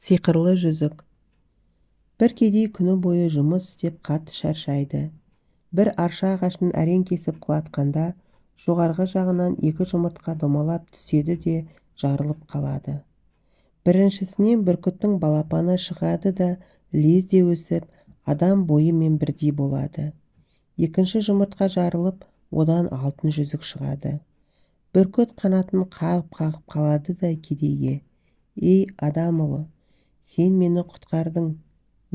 Сиқырлы жүзік. Бір кедей күні бойы жұмыс істеп қатты шаршайды. Бір арша ағашын әрең кесіп құлатқанда, жоғарғы жағынан 2 жұмыртқа домалап түседі де жарылып қалады. Біріншісінен бүркіттің балапаны шығады да лезде өсіп, адам бойымен бірдей болады. Екінші жұмыртқа жарылып, одан алтын жүзік шығады. Бүркіт қанатын қағып қалады да кедейге: «Ей адам ұлы, сен мені құтқардың,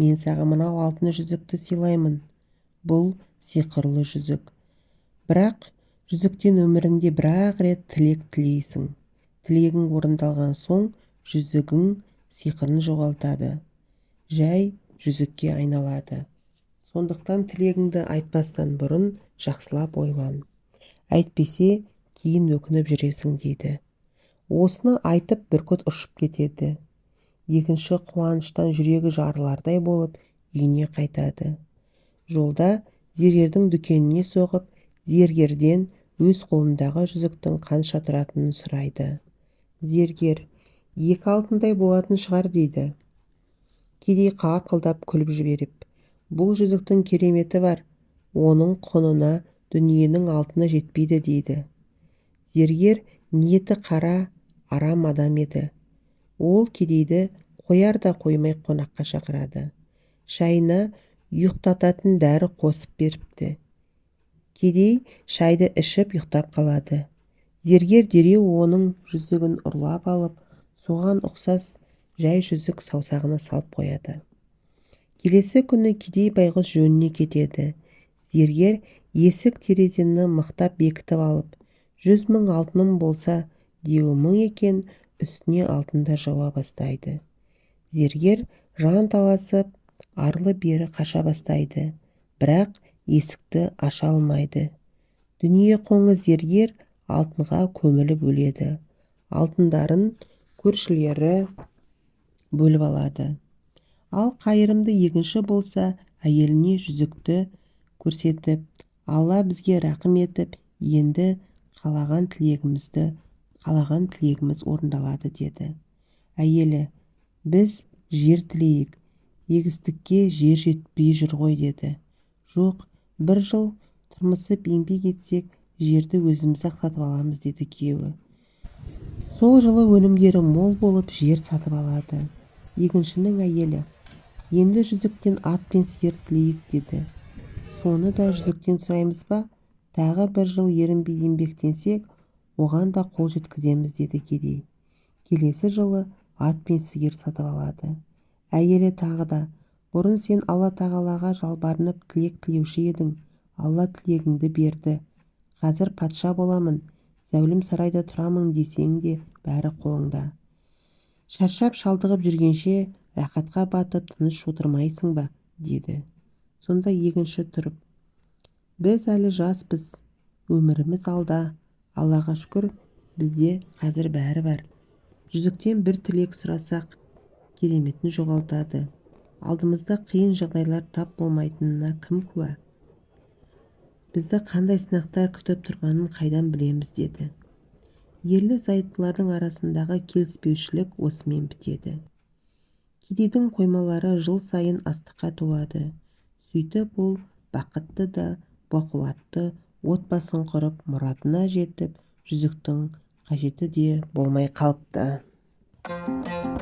мен саған мынау алтын жүзікті сыйлаймын. Бұл сиқырлы жүзік. Бірақ жүзіктен өмірінде бір-ақ рет тілек тілейсің. Тілегің орындалған соң жүзігің сиқырын жоғалтады, жай жүзікке айналады. Сондықтан тілегіңді айтпастан бұрын жақсылап ойлан. Әйтпесе, кейін өкініп жүресің» дейді. Осыны айтып бүркіт ұшып кетеді. Екінші қуаныштан жүрегі жарылардай болып үйіне қайтады. Жолда зергердің дүкеніне соғып, зергерден өз қолындағы жүзіктің қанша тұратынын сұрайды. Зергер: «2 алтындай болатын шығар» дейді. Кедей қақылдап күліп жіберіп: «Бұл жүзіктің кереметі бар, оның құнына дүниенің алтыны жетпейді» дейді. Зергер ниеті қара, арам адам еді. Ол кедейді қояр да қоймай қонаққа шақырады. Шайына ұйықтататын дәрі қосып беріпті. Кедей шайды ішіп ұйықтап қалады. Зергер дереу оның жүзігін ұрлап алып, соған ұқсас жай жүзік саусағына салып қояды. Келесі күні кедей байғұс жөніне кетеді. Зергер есік терезені мықтап бекітіп алып, 100 000 алтыным болса, деуі мың екен, үстіне алтындар жауа бастайды. Зергер жан таласып, арлы-бері қаша бастайды, бірақ есікті аша алмайды. Дүние қоңы зергер алтынға көміліп өледі. Алтындарын көршілері бөліп алады. Ал қайырымды егінші болса, әйеліне жүзікті көрсетіп: «Алла бізге рақым етіп, енді қалаған тілегіміз орындалады» деді. Әйелі: «Біз жер тілейік, егістікке жер жетпей жүр ғой» деді. «Жоқ, 1 жыл тырмысып еңбек етсек, жерді өзіміз-ақ сатып аламыз» деді күйеуі. Сол жылы өнімдері мол болып, жер сатып алады. Егіншінің әйелі: «Енді жүзіктен ат пен сиыр тілейік» деді. «Соны да жүзіктен сұраймыз ба? Тағы 1 жыл ерінбей еңбектенсек, оған да қол жеткіземіз» деді кедей. Келесі жылы ат пен сиыр сатып алады. Әйелі тағы да: «Бұрын сен Алла тағалаға жалбарынып тілек тілеуші едің, Алла тілегіңді берді. Қазір патша боламын, зәулім сарайда тұрамын десең де бәрі қолыңда. Шаршап шалдығып жүргенше рақатқа батып тыныш отырмайсың ба?» деді. Сонда егінші тұрып: «Біз әлі жаспыз, өміріміз алда. Аллаға шүкір, бізде қазір бәрі бар. Жүзіктен бір тілек сұрасақ, кереметін жоғалтады. Алдымызда қиын жағдайлар тап болмайтынына кім куә? Бізді қандай сынақтар күтіп тұрғанын қайдан білеміз» деді. Ерлі-зайыптылардың арасындағы келіспеушілік осымен бітеді. Кедейдің қоймалары жыл сайын астыққа толады. Сөйтіп ол бақытты да бақуатты отбасын құрып, мұратына жетіп, жүзіктің қажеті де болмай қалыпты. Thank you.